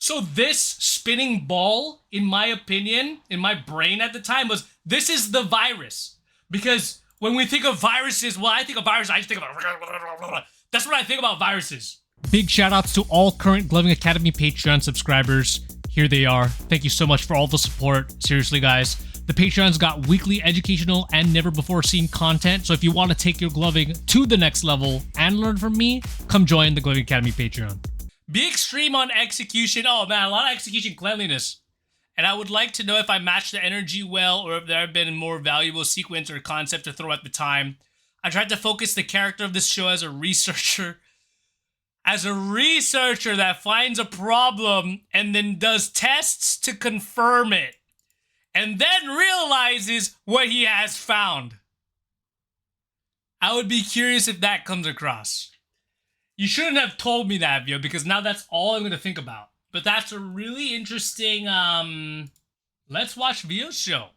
So this spinning ball, in my opinion, in my brain at the time, was this is the virus. Because when we think of viruses, well, I think of viruses, I just think about... That's what I think about viruses. Big shout outs to all current Gloving Academy Patreon subscribers. Here they are. Thank you so much for all the support. Seriously, guys. The Patreon's got weekly educational and never before seen content. So if you want to take your gloving to the next level and learn from me, come join the Gloving Academy Patreon. Be extreme on execution. Oh man, a lot of execution cleanliness. And I would like to know if I matched the energy well or if there have been a more valuable sequence or concept to throw at the time. I tried to focus the character of this show as a researcher. As a researcher that finds a problem and then does tests to confirm it. And then realizes what he has found. I would be curious if that comes across. You shouldn't have told me that, Vioh, because now that's all I'm going to think about. But that's a really interesting, let's watch Vioh's show.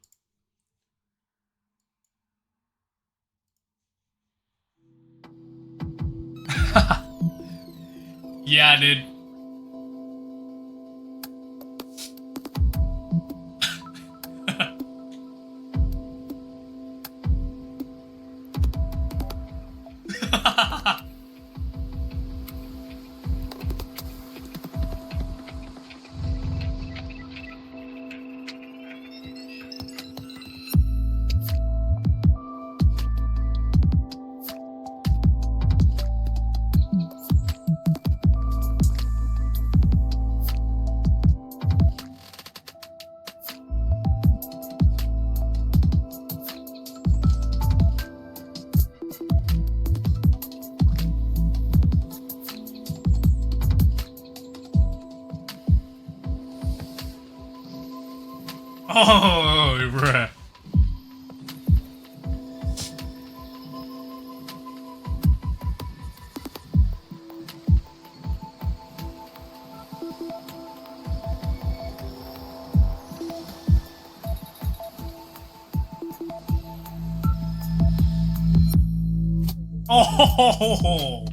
Yeah, dude. Oh, bruh. Oh.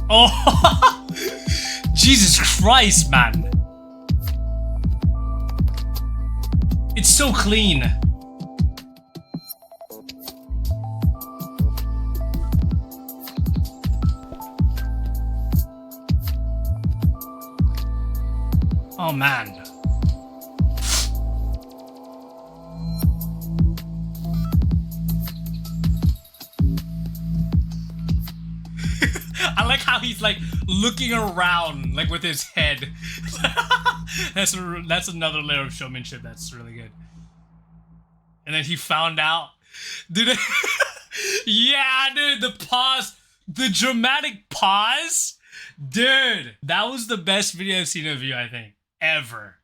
Oh, Jesus Christ, man. It's so clean. Oh, man. I like how he's like looking around like with his head. That's another layer of showmanship that's really good. And then he found out. Dude, yeah, dude, the pause, the dramatic pause. Dude, that was the best video I've seen of you, I think, ever.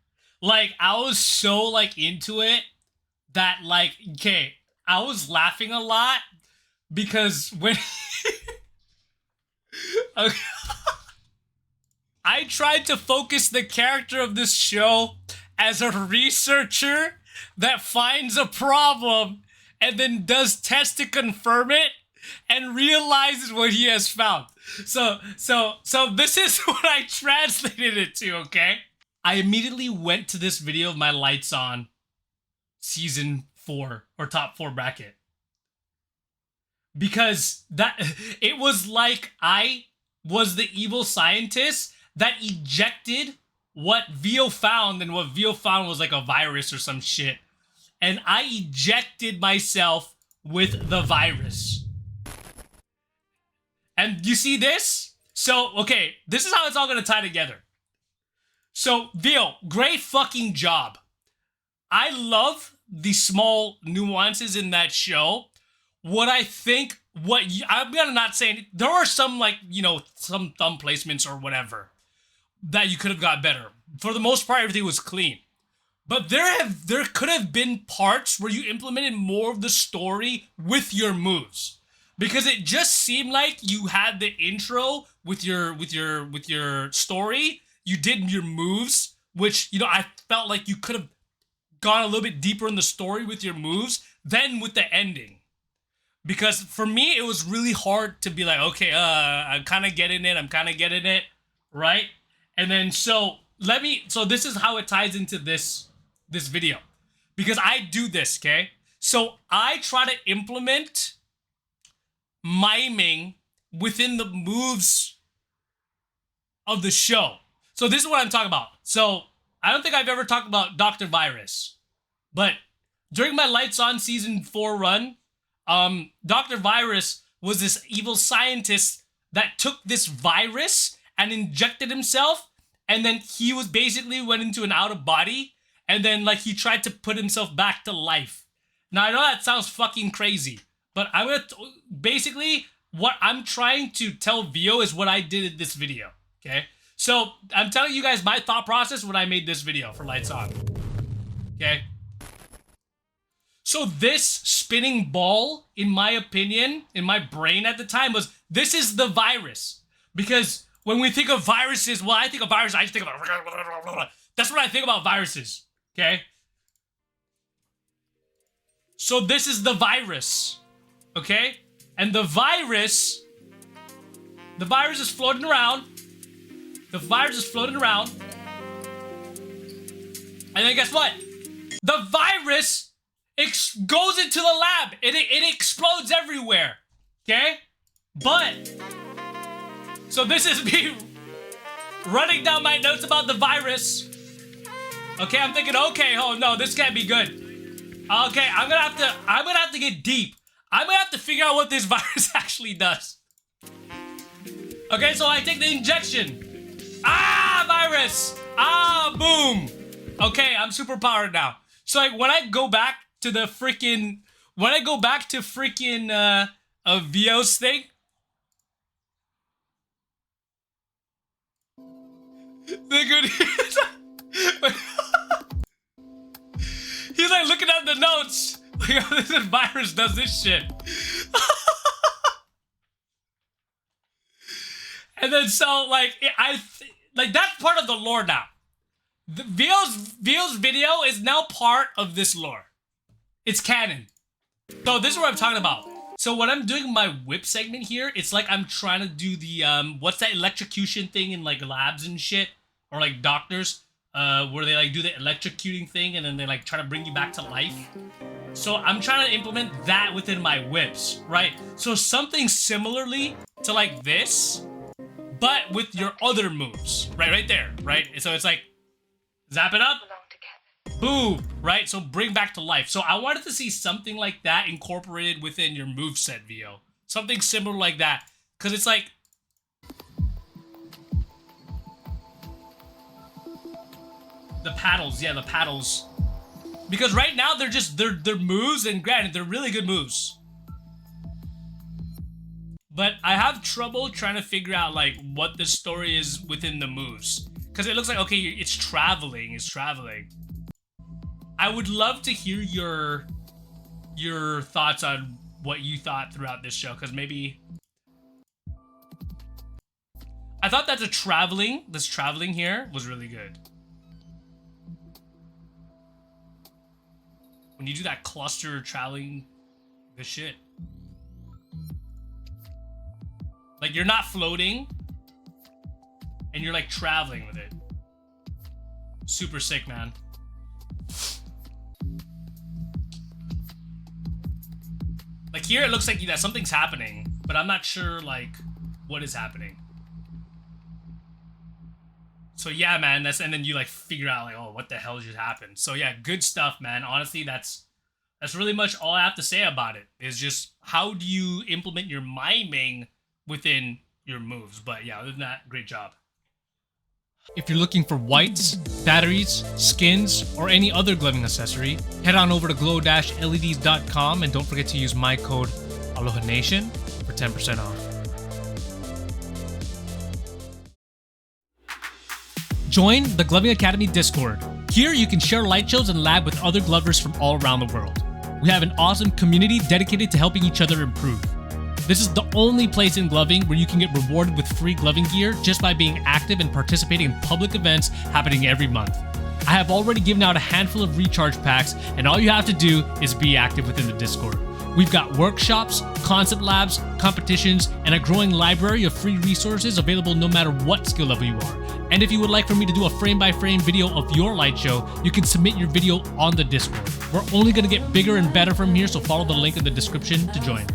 Like, I was so like into it that like, okay, I was laughing a lot because when okay. I tried to focus the character of this show as a researcher that finds a problem and then does tests to confirm it and realizes what he has found. So this is what I translated it to, okay? I immediately went to this video of my Lights On season 4 or top 4 bracket. Because that it was like I was the evil scientist that ejected what Vioh found, and what Vioh found was like a virus or some shit. And I ejected myself with the virus. And you see this? So, okay, this is how it's all gonna tie together. So, Vioh, great fucking job. I love the small nuances in that show. What I think, I'm gonna not say, there are some, like, some thumb placements or whatever that you could have got better. For the most part, everything was clean. But there could have been parts where you implemented more of the story with your moves. Because it just seemed like you had the intro with your story, you did your moves, which I felt like you could have gone a little bit deeper in the story with your moves than with the ending. Because for me, it was really hard to be like, okay, I'm kind of getting it, right? And then so this is how it ties into this video, because I do this, okay? So I try to implement miming within the moves of the show. So this is what I'm talking about. So I don't think I've ever talked about Dr. Virus, but during my Lights On season 4 run, Dr. Virus was this evil scientist that took this virus and injected himself, and then he was basically went into an out of body, and then like he tried to put himself back to life. Now I know that sounds fucking crazy, but I'm gonna basically what I'm trying to tell Vioh is what I did in this video. Okay, so I'm telling you guys my thought process when I made this video for Lights On. Okay. So this spinning ball, in my opinion, in my brain at the time, was this is the virus. Because when we think of viruses, well, I think of viruses, I just think about... That's what I think about viruses, okay? So this is the virus, okay? And the virus is floating around. The virus is floating around. And then guess what? The virus goes into the lab. It explodes everywhere. Okay? But so this is me running down my notes about the virus. Okay, I'm thinking, okay, oh no, this can't be good. Okay, I'm gonna have to get deep. I'm gonna have to figure out what this virus actually does. Okay, so I take the injection. Ah, virus! Ah, boom! Okay, I'm super powered now. So like when I go back to Vioh's thing. He's like looking at the notes. Like, this virus does this shit. And then so like that's part of the lore now. Vioh's video is now part of this lore. It's canon. So this is what I'm talking about. So when I'm doing my whip segment here, it's like I'm trying to do the what's that electrocution thing in like labs and shit, or like doctors, where they like do the electrocuting thing and then they like try to bring you back to life. So I'm trying to implement that within my whips, right? So something similarly to like this, but with your other moves, right there, right? So it's like zap it up. Boom, right? So bring back to life. So I wanted to see something like that incorporated within your moveset, Vioh. Something similar like that. Because it's like... The paddles, yeah, the paddles. Because right now they're just, they're moves, and granted, they're really good moves. But I have trouble trying to figure out, like, what the story is within the moves. Because it looks like, okay, it's traveling, I would love to hear your thoughts on what you thought throughout this show, because maybe I thought that this traveling here was really good. When you do that cluster traveling, the shit. Like you're not floating and you're like traveling with it. Super sick, man. Like here, it looks like something's happening, but I'm not sure like what is happening. So yeah, man, and then you like figure out like, oh, what the hell just happened? So yeah, good stuff, man. Honestly, that's really much all I have to say about it. Is just how do you implement your miming within your moves? But yeah, other than that, great job. If you're looking for whites, batteries, skins, or any other gloving accessory, head on over to glow-leds.com and don't forget to use my code AlohaNation for 10% off. Join the Gloving Academy Discord. Here you can share light shows and lab with other glovers from all around the world. We have an awesome community dedicated to helping each other improve. This is the only place in gloving where you can get rewarded with free gloving gear just by being active and participating in public events happening every month. I have already given out a handful of recharge packs, and all you have to do is be active within the Discord. We've got workshops, concept labs, competitions, and a growing library of free resources available no matter what skill level you are. And if you would like for me to do a frame-by-frame video of your light show, you can submit your video on the Discord. We're only going to get bigger and better from here, so follow the link in the description to join.